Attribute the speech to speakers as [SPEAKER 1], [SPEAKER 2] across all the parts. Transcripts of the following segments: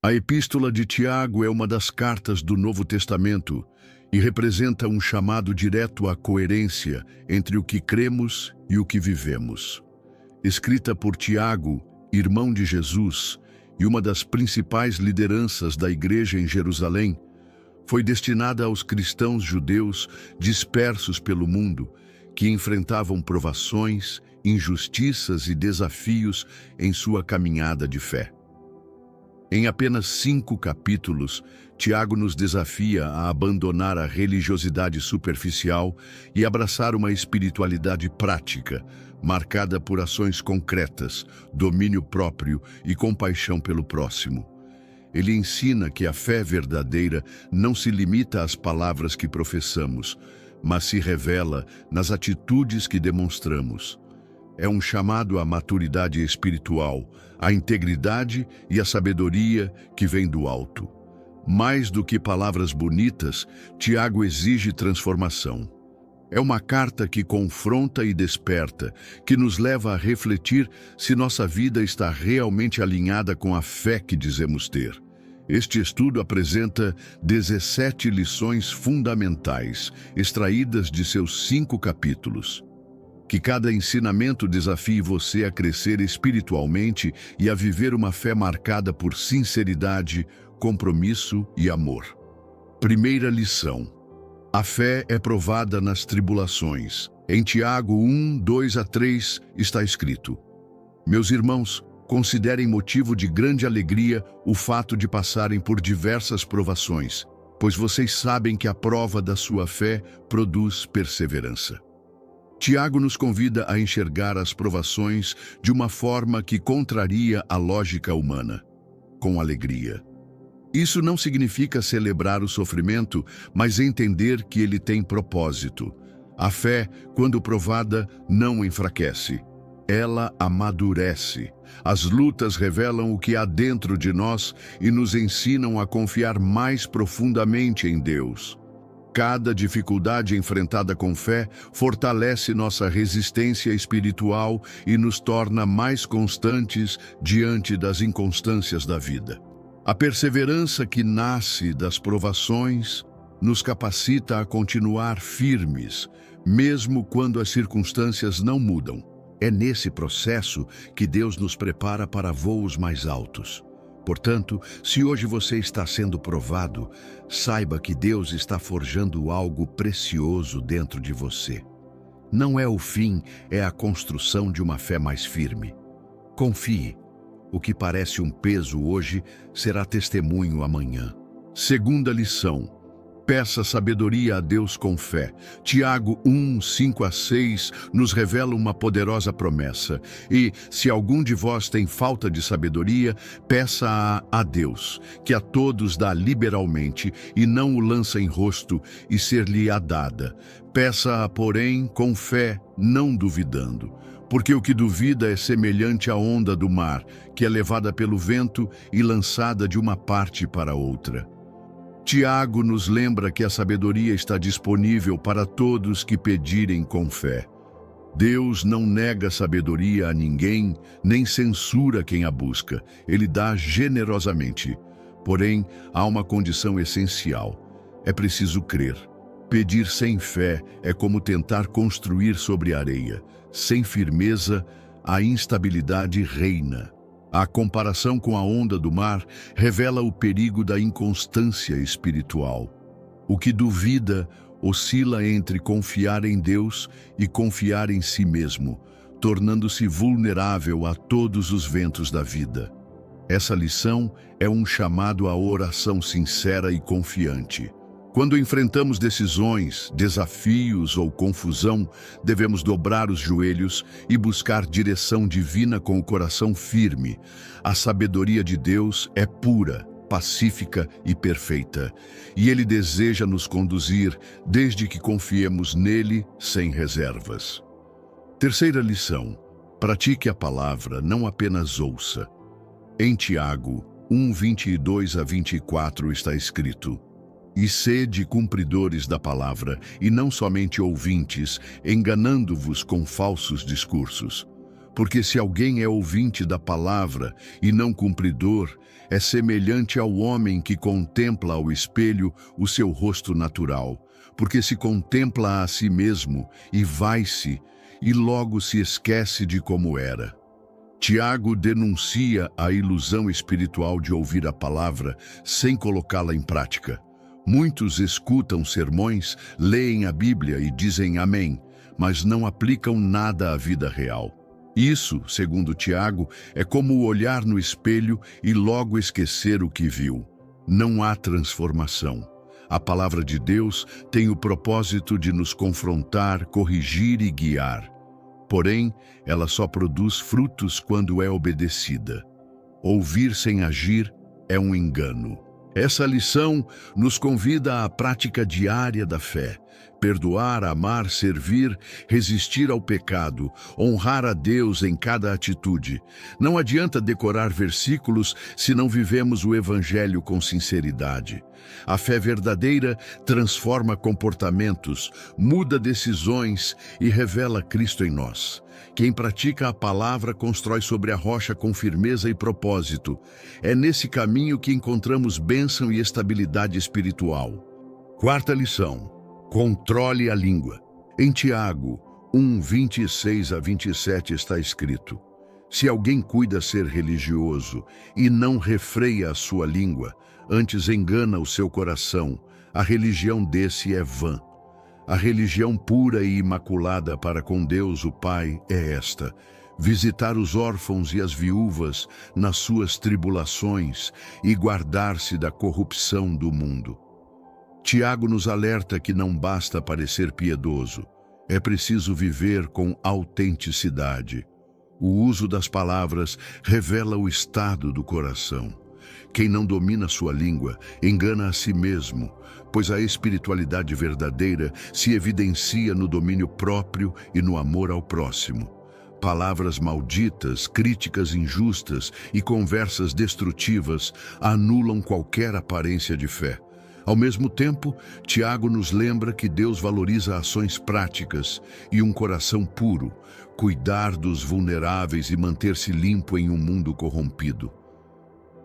[SPEAKER 1] A Epístola de Tiago é uma das cartas do Novo Testamento e representa um chamado direto à coerência entre o que cremos e o que vivemos. Escrita por Tiago, irmão de Jesus, e uma das principais lideranças da igreja em Jerusalém, foi destinada aos cristãos judeus dispersos pelo mundo, que enfrentavam provações, injustiças e desafios em sua caminhada de fé. Em apenas 5 capítulos, Tiago nos desafia a abandonar a religiosidade superficial e abraçar uma espiritualidade prática, marcada por ações concretas, domínio próprio e compaixão pelo próximo. Ele ensina que a fé verdadeira não se limita às palavras que professamos, mas se revela nas atitudes que demonstramos. É um chamado à maturidade espiritual, à integridade e à sabedoria que vem do alto. Mais do que palavras bonitas, Tiago exige transformação. É uma carta que confronta e desperta, que nos leva a refletir se nossa vida está realmente alinhada com a fé que dizemos ter. Este estudo apresenta 17 lições fundamentais, extraídas de seus 5 capítulos. Que cada ensinamento desafie você a crescer espiritualmente e a viver uma fé marcada por sinceridade, compromisso e amor. Primeira lição. A fé é provada nas tribulações. Em Tiago 1, 2 a 3 está escrito: Meus irmãos, considerem motivo de grande alegria o fato de passarem por diversas provações, pois vocês sabem que a prova da sua fé produz perseverança. Tiago nos convida a enxergar as provações de uma forma que contraria a lógica humana, com alegria. Isso não significa celebrar o sofrimento, mas entender que ele tem propósito. A fé, quando provada, não enfraquece. Ela amadurece. As lutas revelam o que há dentro de nós e nos ensinam a confiar mais profundamente em Deus. Cada dificuldade enfrentada com fé fortalece nossa resistência espiritual e nos torna mais constantes diante das inconstâncias da vida. A perseverança que nasce das provações nos capacita a continuar firmes, mesmo quando as circunstâncias não mudam. É nesse processo que Deus nos prepara para voos mais altos. Portanto, se hoje você está sendo provado, saiba que Deus está forjando algo precioso dentro de você. Não é o fim, é a construção de uma fé mais firme. Confie. O que parece um peso hoje será testemunho amanhã. Segunda lição. Peça sabedoria a Deus com fé. Tiago 1, 5 a 6 nos revela uma poderosa promessa. E, se algum de vós tem falta de sabedoria, peça-a a Deus, que a todos dá liberalmente, e não o lança em rosto, e ser-lhe-á dada. Peça-a, porém, com fé, não duvidando. Porque o que duvida é semelhante à onda do mar, que é levada pelo vento e lançada de uma parte para outra. Tiago nos lembra que a sabedoria está disponível para todos que pedirem com fé. Deus não nega sabedoria a ninguém, nem censura quem a busca. Ele dá generosamente. Porém, há uma condição essencial. É preciso crer. Pedir sem fé é como tentar construir sobre areia. Sem firmeza, a instabilidade reina. A comparação com a onda do mar revela o perigo da inconstância espiritual. O que duvida oscila entre confiar em Deus e confiar em si mesmo, tornando-se vulnerável a todos os ventos da vida. Essa lição é um chamado à oração sincera e confiante. Quando enfrentamos decisões, desafios ou confusão, devemos dobrar os joelhos e buscar direção divina com o coração firme. A sabedoria de Deus é pura, pacífica e perfeita, e Ele deseja nos conduzir desde que confiemos nele sem reservas. Terceira lição: pratique a palavra, não apenas ouça. Em Tiago 1, 22 a 24 está escrito: E sede cumpridores da palavra, e não somente ouvintes, enganando-vos com falsos discursos. Porque se alguém é ouvinte da palavra e não cumpridor, é semelhante ao homem que contempla ao espelho o seu rosto natural, porque se contempla a si mesmo e vai-se, e logo se esquece de como era. Tiago denuncia a ilusão espiritual de ouvir a palavra sem colocá-la em prática. Muitos escutam sermões, leem a Bíblia e dizem amém, mas não aplicam nada à vida real. Isso, segundo Tiago, é como olhar no espelho e logo esquecer o que viu. Não há transformação. A palavra de Deus tem o propósito de nos confrontar, corrigir e guiar. Porém, ela só produz frutos quando é obedecida. Ouvir sem agir é um engano. Essa lição nos convida à prática diária da fé. Perdoar, amar, servir, resistir ao pecado, honrar a Deus em cada atitude. Não adianta decorar versículos se não vivemos o Evangelho com sinceridade. A fé verdadeira transforma comportamentos, muda decisões e revela Cristo em nós. Quem pratica a palavra constrói sobre a rocha com firmeza e propósito. É nesse caminho que encontramos bênção e estabilidade espiritual. Quarta lição: controle a língua. Em Tiago 1, 26 a 27 está escrito: se alguém cuida ser religioso e não refreia a sua língua, antes engana o seu coração, a religião desse é vã. A religião pura e imaculada para com Deus o Pai é esta: visitar os órfãos e as viúvas nas suas tribulações e guardar-se da corrupção do mundo. Tiago nos alerta que não basta parecer piedoso, é preciso viver com autenticidade. O uso das palavras revela o estado do coração. Quem não domina sua língua engana a si mesmo, pois a espiritualidade verdadeira se evidencia no domínio próprio e no amor ao próximo. Palavras malditas, críticas injustas e conversas destrutivas anulam qualquer aparência de fé. Ao mesmo tempo, Tiago nos lembra que Deus valoriza ações práticas e um coração puro, cuidar dos vulneráveis e manter-se limpo em um mundo corrompido.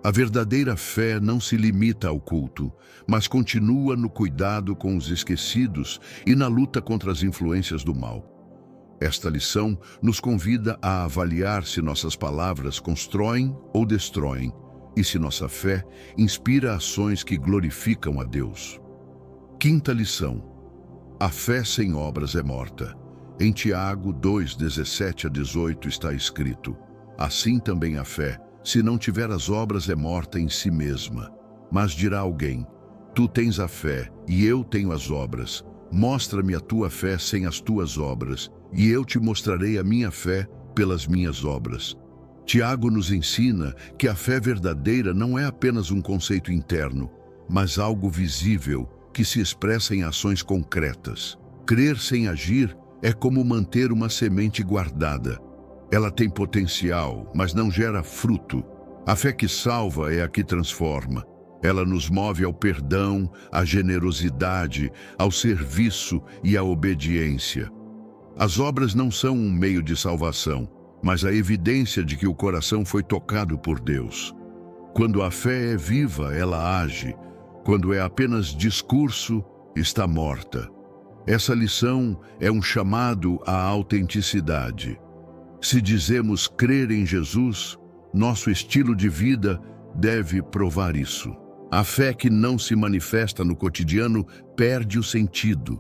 [SPEAKER 1] A verdadeira fé não se limita ao culto, mas continua no cuidado com os esquecidos e na luta contra as influências do mal. Esta lição nos convida a avaliar se nossas palavras constroem ou destroem, e se nossa fé inspira ações que glorificam a Deus. Quinta lição: a fé sem obras é morta. Em Tiago 2, 17 a 18 está escrito: assim também a fé, se não tiver as obras, é morta em si mesma. Mas dirá alguém: tu tens a fé e eu tenho as obras. Mostra-me a tua fé sem as tuas obras, e eu te mostrarei a minha fé pelas minhas obras. Tiago nos ensina que a fé verdadeira não é apenas um conceito interno, mas algo visível que se expressa em ações concretas. Crer sem agir é como manter uma semente guardada. Ela tem potencial, mas não gera fruto. A fé que salva é a que transforma. Ela nos move ao perdão, à generosidade, ao serviço e à obediência. As obras não são um meio de salvação, mas a evidência de que o coração foi tocado por Deus. Quando a fé é viva, ela age. Quando é apenas discurso, está morta. Essa lição é um chamado à autenticidade. Se dizemos crer em Jesus, nosso estilo de vida deve provar isso. A fé que não se manifesta no cotidiano perde o sentido.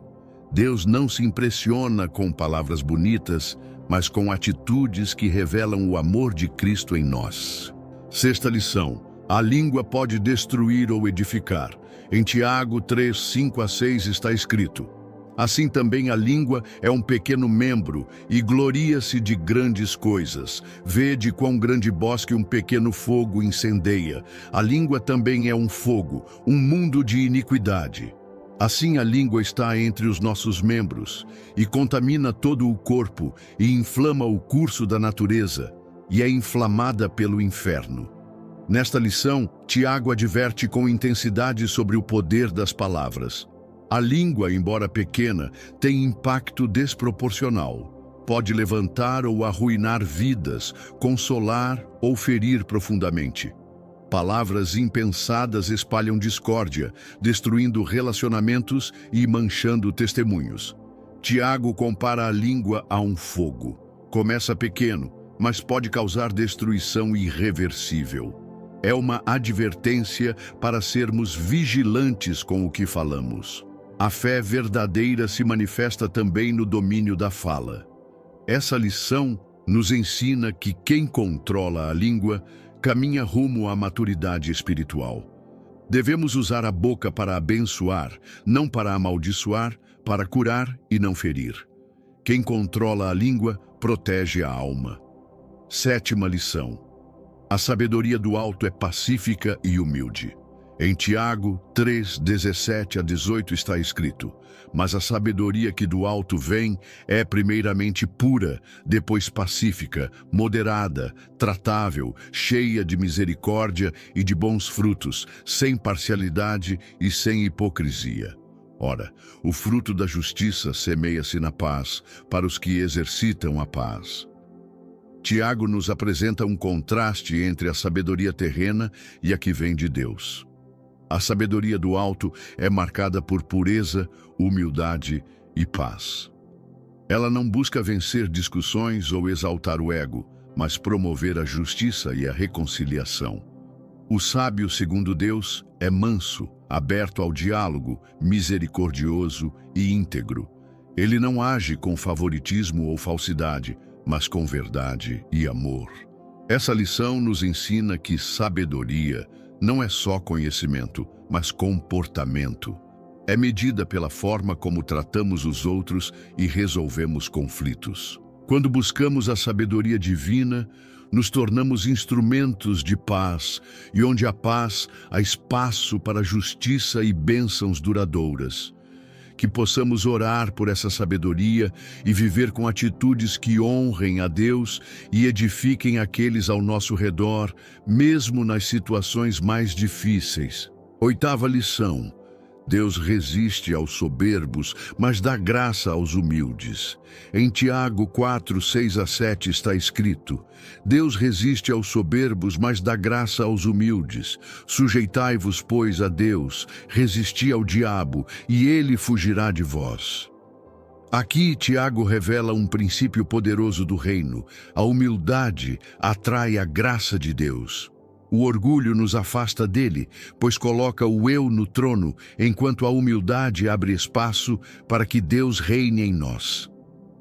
[SPEAKER 1] Deus não se impressiona com palavras bonitas, mas com atitudes que revelam o amor de Cristo em nós. Sexta lição: a língua pode destruir ou edificar. Em Tiago 3, 5 a 6 está escrito: assim também a língua é um pequeno membro e gloria-se de grandes coisas. Vede quão grande bosque um pequeno fogo incendeia. A língua também é um fogo, um mundo de iniquidade. Assim a língua está entre os nossos membros e contamina todo o corpo e inflama o curso da natureza e é inflamada pelo inferno. Nesta lição, Tiago adverte com intensidade sobre o poder das palavras. A língua, embora pequena, tem impacto desproporcional. pode levantar ou arruinar vidas, consolar ou ferir profundamente. Palavras impensadas espalham discórdia, destruindo relacionamentos e manchando testemunhos. Tiago compara a língua a um fogo. Começa pequeno, mas pode causar destruição irreversível. É uma advertência para sermos vigilantes com o que falamos. A fé verdadeira se manifesta também no domínio da fala. Essa lição nos ensina que quem controla a língua caminha rumo à maturidade espiritual. Devemos usar a boca para abençoar, não para amaldiçoar, para curar e não ferir. Quem controla a língua protege a alma. Sétima lição. A sabedoria do alto é pacífica e humilde. Em Tiago 3, 17 a 18 está escrito: mas a sabedoria que do alto vem é primeiramente pura, depois pacífica, moderada, tratável, cheia de misericórdia e de bons frutos, sem parcialidade e sem hipocrisia. Ora, o fruto da justiça semeia-se na paz, para os que exercitam a paz. Tiago nos apresenta um contraste entre a sabedoria terrena e a que vem de Deus. A sabedoria do alto é marcada por pureza, humildade e paz. Ela não busca vencer discussões ou exaltar o ego, mas promover a justiça e a reconciliação. O sábio, segundo Deus, é manso, aberto ao diálogo, misericordioso e íntegro. Ele não age com favoritismo ou falsidade, mas com verdade e amor. Essa lição nos ensina que sabedoria não é só conhecimento, mas comportamento. É medida pela forma como tratamos os outros e resolvemos conflitos. Quando buscamos a sabedoria divina, nos tornamos instrumentos de paz, e onde há paz, há espaço para justiça e bênçãos duradouras. Que possamos orar por essa sabedoria e viver com atitudes que honrem a Deus e edifiquem aqueles ao nosso redor, mesmo nas situações mais difíceis. Oitava lição. Deus resiste aos soberbos, mas dá graça aos humildes. Em Tiago 4, 6 a 7 está escrito: Deus resiste aos soberbos, mas dá graça aos humildes. Sujeitai-vos, pois, a Deus, resisti ao diabo, e ele fugirá de vós. Aqui, Tiago revela um princípio poderoso do reino. A humildade atrai a graça de Deus. O orgulho nos afasta dele, pois coloca o eu no trono, enquanto a humildade abre espaço para que Deus reine em nós.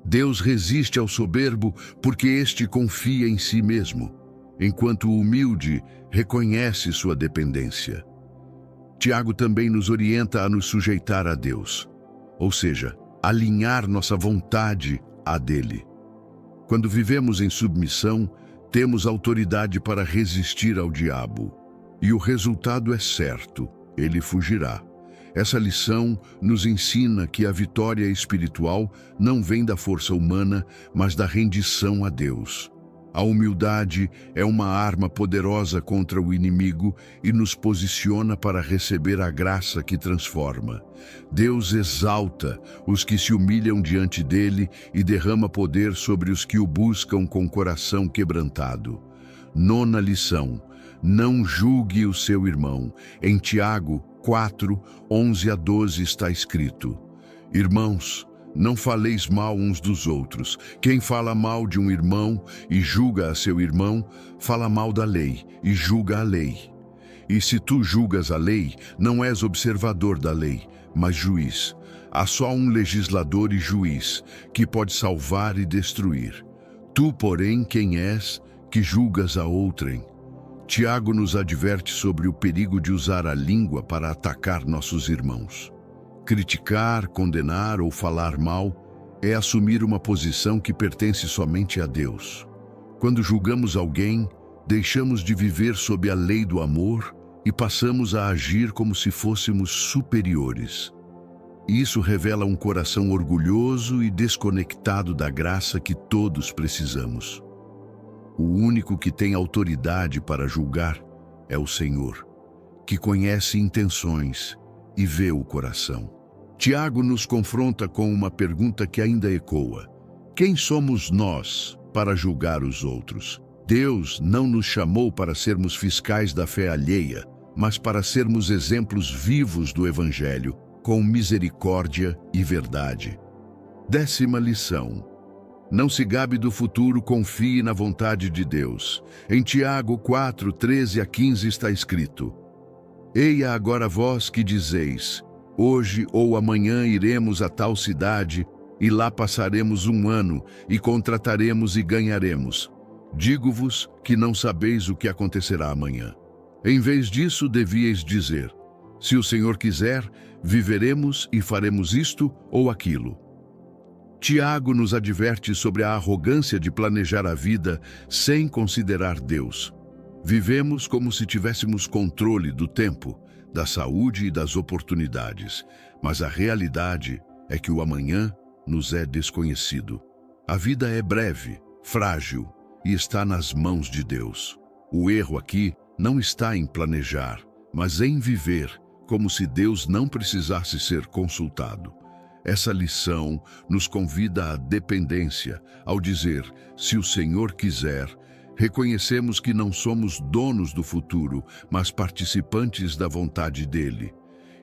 [SPEAKER 1] Deus resiste ao soberbo porque este confia em si mesmo, enquanto o humilde reconhece sua dependência. Tiago também nos orienta a nos sujeitar a Deus, ou seja, alinhar nossa vontade à dele. Quando vivemos em submissão, temos autoridade para resistir ao diabo. E o resultado é certo, ele fugirá. Essa lição nos ensina que a vitória espiritual não vem da força humana, mas da rendição a Deus. A humildade é uma arma poderosa contra o inimigo e nos posiciona para receber a graça que transforma. Deus exalta os que se humilham diante dele e derrama poder sobre os que o buscam com coração quebrantado. Nona lição: não julgue o seu irmão. Em Tiago 4, 11 a 12 está escrito: Irmãos, não faleis mal uns dos outros. Quem fala mal de um irmão e julga a seu irmão, fala mal da lei e julga a lei. E se tu julgas a lei, não és observador da lei, mas juiz. Há só um legislador e juiz, que pode salvar e destruir. Tu, porém, quem és, que julgas a outrem? Tiago nos adverte sobre o perigo de usar a língua para atacar nossos irmãos. Criticar, condenar ou falar mal é assumir uma posição que pertence somente a Deus. Quando julgamos alguém, deixamos de viver sob a lei do amor e passamos a agir como se fôssemos superiores. Isso revela um coração orgulhoso e desconectado da graça que todos precisamos. O único que tem autoridade para julgar é o Senhor, que conhece intenções e vê o coração. Tiago nos confronta com uma pergunta que ainda ecoa: Quem somos nós para julgar os outros? Deus não nos chamou para sermos fiscais da fé alheia, mas para sermos exemplos vivos do Evangelho, com misericórdia e verdade. 10ª lição. Não se gabe do futuro, confie na vontade de Deus. Em Tiago 4, 13 a 15 está escrito: Eia agora vós que dizeis, hoje ou amanhã iremos a tal cidade, e lá passaremos um ano, e contrataremos e ganharemos. Digo-vos que não sabeis o que acontecerá amanhã. Em vez disso, devíeis dizer, se o Senhor quiser, viveremos e faremos isto ou aquilo. Tiago nos adverte sobre a arrogância de planejar a vida sem considerar Deus. Vivemos como se tivéssemos controle do tempo, da saúde e das oportunidades, mas a realidade é que o amanhã nos é desconhecido. A vida é breve, frágil e está nas mãos de Deus. O erro aqui não está em planejar, mas em viver como se Deus não precisasse ser consultado. Essa lição nos convida à dependência, ao dizer, se o Senhor quiser, reconhecemos que não somos donos do futuro, mas participantes da vontade dele.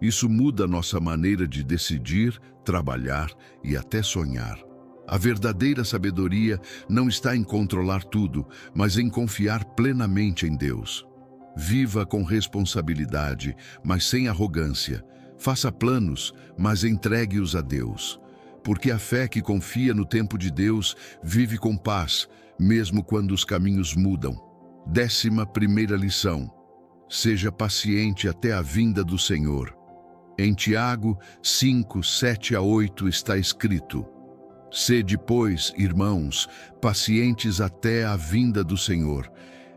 [SPEAKER 1] Isso muda nossa maneira de decidir, trabalhar e até sonhar. A verdadeira sabedoria não está em controlar tudo, mas em confiar plenamente em Deus. Viva com responsabilidade, mas sem arrogância. Faça planos, mas entregue-os a Deus. Porque a fé que confia no tempo de Deus vive com paz, mesmo quando os caminhos mudam. 11ª lição. Seja paciente até a vinda do Senhor. Em Tiago 5, 7 a 8 está escrito: Sede, pois, irmãos, pacientes até a vinda do Senhor.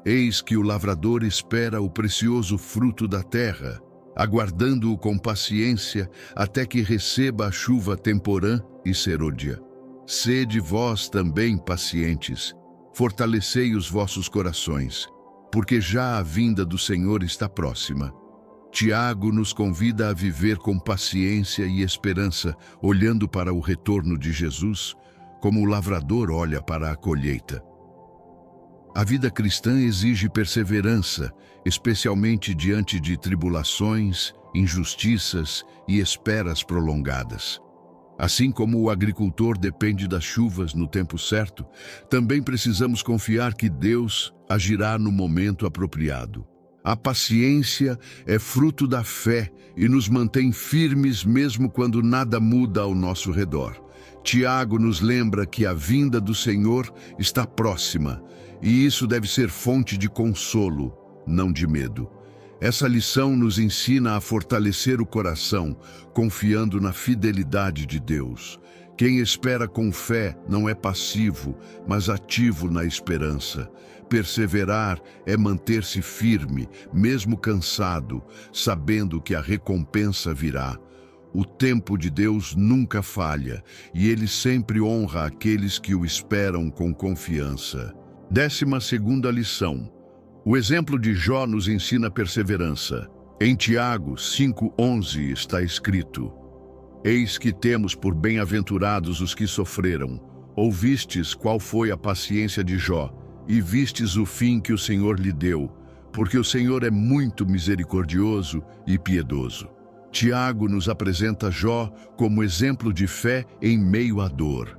[SPEAKER 1] Eis que o lavrador espera o precioso fruto da terra, aguardando-o com paciência até que receba a chuva temporã e serôdia. Sede vós também pacientes, fortalecei os vossos corações, porque já a vinda do Senhor está próxima. Tiago nos convida a viver com paciência e esperança, olhando para o retorno de Jesus, como o lavrador olha para a colheita. A vida cristã exige perseverança, especialmente diante de tribulações, injustiças e esperas prolongadas. Assim como o agricultor depende das chuvas no tempo certo, também precisamos confiar que Deus agirá no momento apropriado. A paciência é fruto da fé e nos mantém firmes mesmo quando nada muda ao nosso redor. Tiago nos lembra que a vinda do Senhor está próxima, e isso deve ser fonte de consolo, não de medo. Essa lição nos ensina a fortalecer o coração, confiando na fidelidade de Deus. Quem espera com fé não é passivo, mas ativo na esperança. Perseverar é manter-se firme, mesmo cansado, sabendo que a recompensa virá. O tempo de Deus nunca falha, e Ele sempre honra aqueles que o esperam com confiança. 12ª lição. O exemplo de Jó nos ensina perseverança. Em Tiago 5:11 está escrito: Eis que temos por bem-aventurados os que sofreram. Ouvistes qual foi a paciência de Jó, e vistes o fim que o Senhor lhe deu, porque o Senhor é muito misericordioso e piedoso. Tiago nos apresenta Jó como exemplo de fé em meio à dor.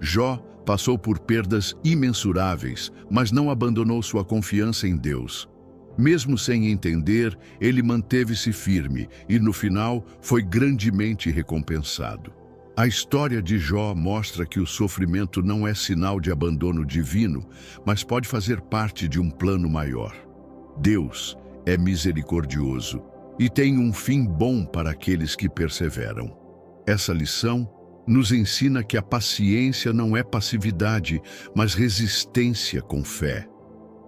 [SPEAKER 1] Jó passou por perdas imensuráveis, mas não abandonou sua confiança em Deus. Mesmo sem entender, ele manteve-se firme e, no final, foi grandemente recompensado. A história de Jó mostra que o sofrimento não é sinal de abandono divino, mas pode fazer parte de um plano maior. Deus é misericordioso e tem um fim bom para aqueles que perseveram. Essa lição nos ensina que a paciência não é passividade, mas resistência com fé.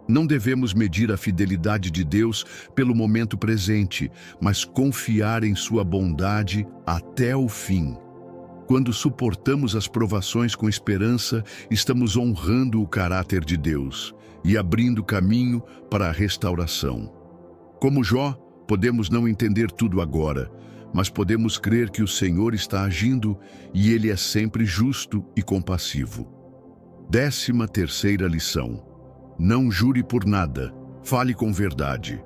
[SPEAKER 1] Não devemos medir a fidelidade de Deus pelo momento presente, mas confiar em sua bondade até o fim. Quando suportamos as provações com esperança, estamos honrando o caráter de Deus e abrindo caminho para a restauração. Como Jó, podemos não entender tudo agora, mas podemos crer que o Senhor está agindo e Ele é sempre justo e compassivo. 13ª lição. Não jure por nada, fale com verdade.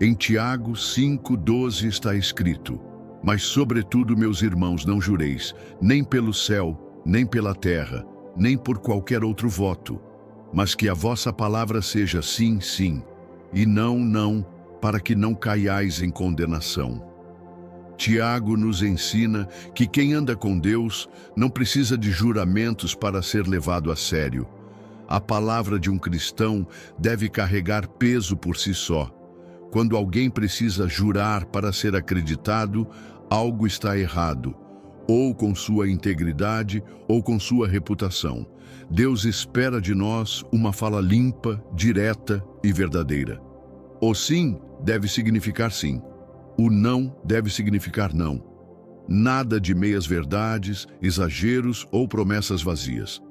[SPEAKER 1] Em Tiago 5:12 está escrito: Mas sobretudo, meus irmãos, não jureis, nem pelo céu, nem pela terra, nem por qualquer outro voto, mas que a vossa palavra seja sim, sim, e não, não, para que não caiais em condenação. Tiago nos ensina que quem anda com Deus não precisa de juramentos para ser levado a sério. A palavra de um cristão deve carregar peso por si só. Quando alguém precisa jurar para ser acreditado, algo está errado, ou com sua integridade, ou com sua reputação. Deus espera de nós uma fala limpa, direta e verdadeira. O sim deve significar sim. O não deve significar não. Nada de meias-verdades, exageros ou promessas vazias.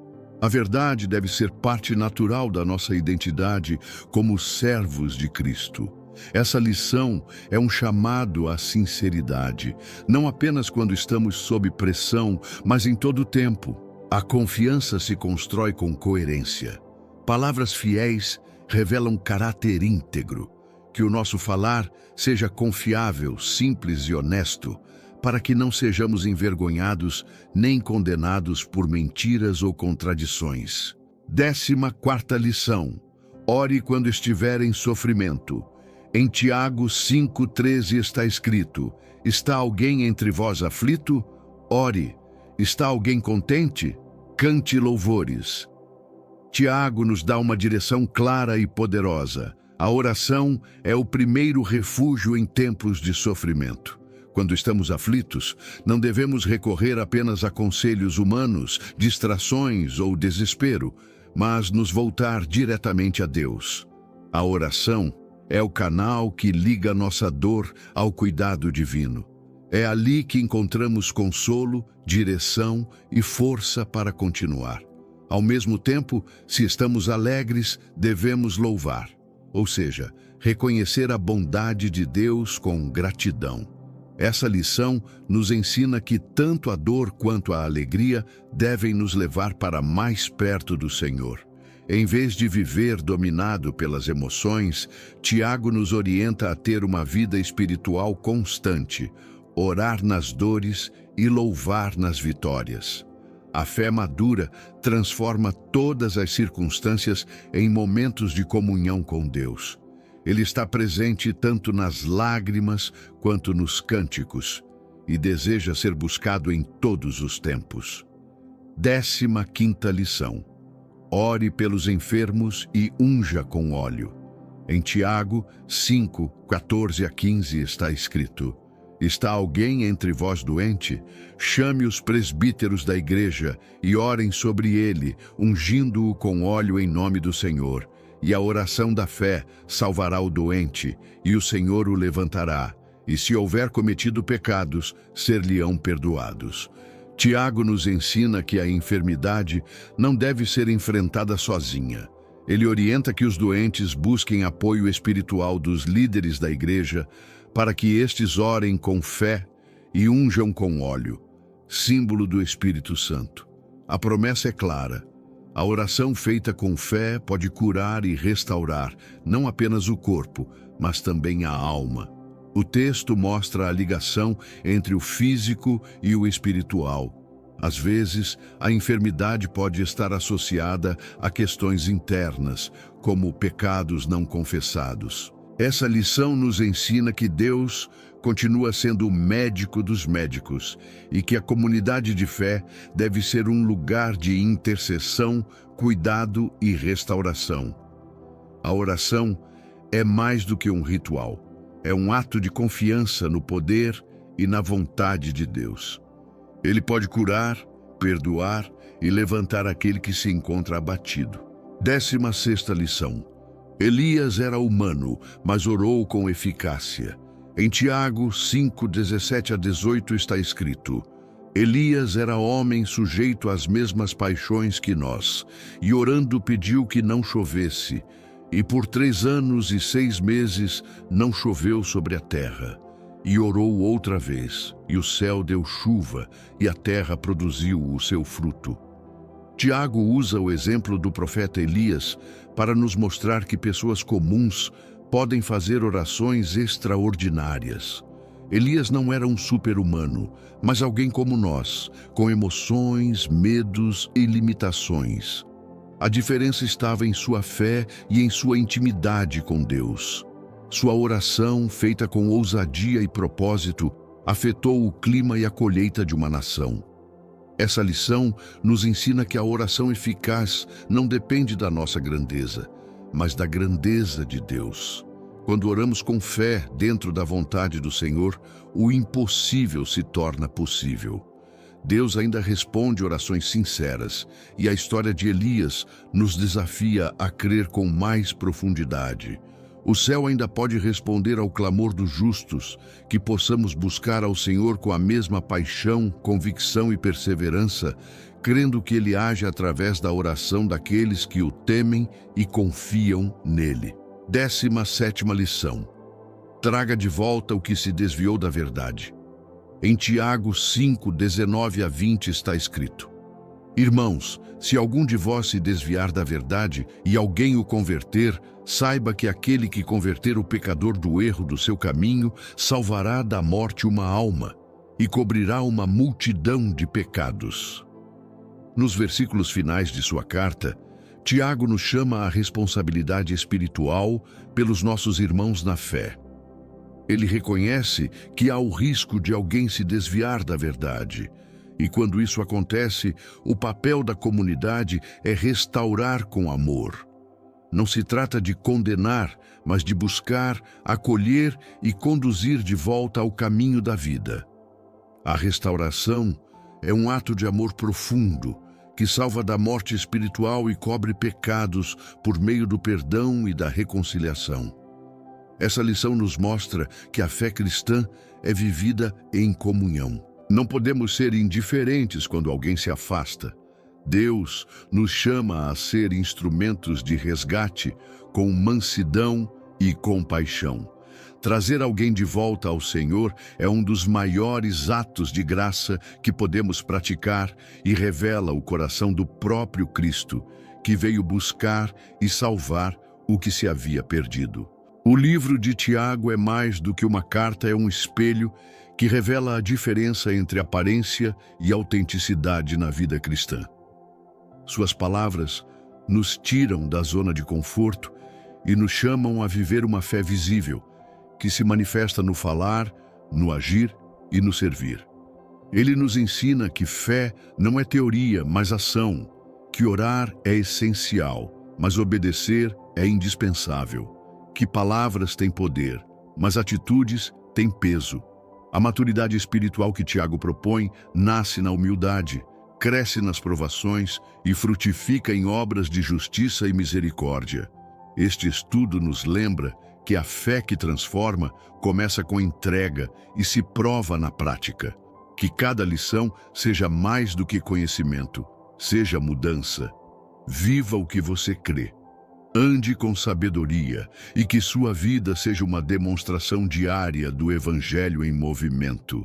[SPEAKER 1] A verdade deve ser parte natural da nossa identidade como servos de Cristo. Essa lição é um chamado à sinceridade, não apenas quando estamos sob pressão, mas em todo o tempo. A confiança se constrói com coerência. Palavras fiéis revelam caráter íntegro. Que o nosso falar seja confiável, simples e honesto, para que não sejamos envergonhados nem condenados por mentiras ou contradições. 14ª lição. Ore quando estiver em sofrimento. Em Tiago 5:13 está escrito: Está alguém entre vós aflito? Ore. Está alguém contente? Cante louvores. Tiago nos dá uma direção clara e poderosa. A oração é o primeiro refúgio em tempos de sofrimento. Quando estamos aflitos, não devemos recorrer apenas a conselhos humanos, distrações ou desespero, mas nos voltar diretamente a Deus. A oração é o canal que liga nossa dor ao cuidado divino. É ali que encontramos consolo, direção e força para continuar. Ao mesmo tempo, se estamos alegres, devemos louvar. Ou seja, reconhecer a bondade de Deus com gratidão. Essa lição nos ensina que tanto a dor quanto a alegria devem nos levar para mais perto do Senhor. Em vez de viver dominado pelas emoções, Tiago nos orienta a ter uma vida espiritual constante, orar nas dores e louvar nas vitórias. A fé madura transforma todas as circunstâncias em momentos de comunhão com Deus. Ele está presente tanto nas lágrimas quanto nos cânticos e deseja ser buscado em todos os tempos. 15ª lição. Ore pelos enfermos e unja com óleo. Em Tiago 5:14-15 está escrito: Está alguém entre vós doente? Chame os presbíteros da igreja e orem sobre ele, ungindo-o com óleo em nome do Senhor. E a oração da fé salvará o doente, e o Senhor o levantará. E se houver cometido pecados, ser-lhe-ão perdoados. Tiago nos ensina que a enfermidade não deve ser enfrentada sozinha. Ele orienta que os doentes busquem apoio espiritual dos líderes da igreja, para que estes orem com fé e unjam com óleo, símbolo do Espírito Santo. A promessa é clara. A oração feita com fé pode curar e restaurar não apenas o corpo, mas também a alma. O texto mostra a ligação entre o físico e o espiritual. Às vezes, a enfermidade pode estar associada a questões internas, como pecados não confessados. Essa lição nos ensina que Deus continua sendo o médico dos médicos e que a comunidade de fé deve ser um lugar de intercessão, cuidado e restauração. A oração é mais do que um ritual. É um ato de confiança no poder e na vontade de Deus. Ele pode curar, perdoar e levantar aquele que se encontra abatido. 16ª lição. Elias era humano, mas orou com eficácia. Em Tiago 5:17-18 está escrito: Elias era homem sujeito às mesmas paixões que nós, e orando pediu que não chovesse, e por 3 anos e 6 meses não choveu sobre a terra. E orou outra vez, e o céu deu chuva, e a terra produziu o seu fruto. Tiago usa o exemplo do profeta Elias para nos mostrar que pessoas comuns podem fazer orações extraordinárias. Elias não era um super-humano, mas alguém como nós, com emoções, medos e limitações. A diferença estava em sua fé e em sua intimidade com Deus. Sua oração, feita com ousadia e propósito, afetou o clima e a colheita de uma nação. Essa lição nos ensina que a oração eficaz não depende da nossa grandeza, mas da grandeza de Deus. Quando oramos com fé dentro da vontade do Senhor, o impossível se torna possível. Deus ainda responde orações sinceras, e a história de Elias nos desafia a crer com mais profundidade. O céu ainda pode responder ao clamor dos justos, que possamos buscar ao Senhor com a mesma paixão, convicção e perseverança, crendo que Ele age através da oração daqueles que o temem e confiam nele. 17ª lição. Traga de volta o que se desviou da verdade. Em Tiago 5, 19 a 20 está escrito: Irmãos, se algum de vós se desviar da verdade e alguém o converter, saiba que aquele que converter o pecador do erro do seu caminho salvará da morte uma alma e cobrirá uma multidão de pecados. Nos versículos finais de sua carta, Tiago nos chama à responsabilidade espiritual pelos nossos irmãos na fé. Ele reconhece que há o risco de alguém se desviar da verdade. E quando isso acontece, o papel da comunidade é restaurar com amor. Não se trata de condenar, mas de buscar, acolher e conduzir de volta ao caminho da vida. A restauração é um ato de amor profundo, que salva da morte espiritual e cobre pecados por meio do perdão e da reconciliação. Essa lição nos mostra que a fé cristã é vivida em comunhão. Não podemos ser indiferentes quando alguém se afasta. Deus nos chama a ser instrumentos de resgate com mansidão e compaixão. Trazer alguém de volta ao Senhor é um dos maiores atos de graça que podemos praticar e revela o coração do próprio Cristo, que veio buscar e salvar o que se havia perdido. O livro de Tiago é mais do que uma carta, é um espelho que revela a diferença entre aparência e autenticidade na vida cristã. Suas palavras nos tiram da zona de conforto e nos chamam a viver uma fé visível, que se manifesta no falar, no agir e no servir. Ele nos ensina que fé não é teoria, mas ação, que orar é essencial, mas obedecer é indispensável, que palavras têm poder, mas atitudes têm peso. A maturidade espiritual que Tiago propõe nasce na humildade, cresce nas provações e frutifica em obras de justiça e misericórdia. Este estudo nos lembra que a fé que transforma começa com entrega e se prova na prática. Que cada lição seja mais do que conhecimento, seja mudança. Viva o que você crê. Ande com sabedoria e que sua vida seja uma demonstração diária do Evangelho em movimento.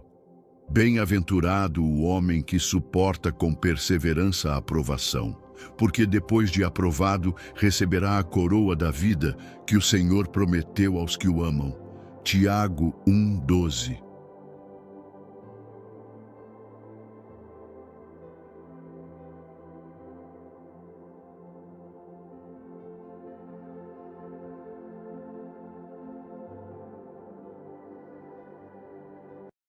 [SPEAKER 1] Bem-aventurado o homem que suporta com perseverança a aprovação, porque depois de aprovado receberá a coroa da vida que o Senhor prometeu aos que o amam. Tiago 1:12.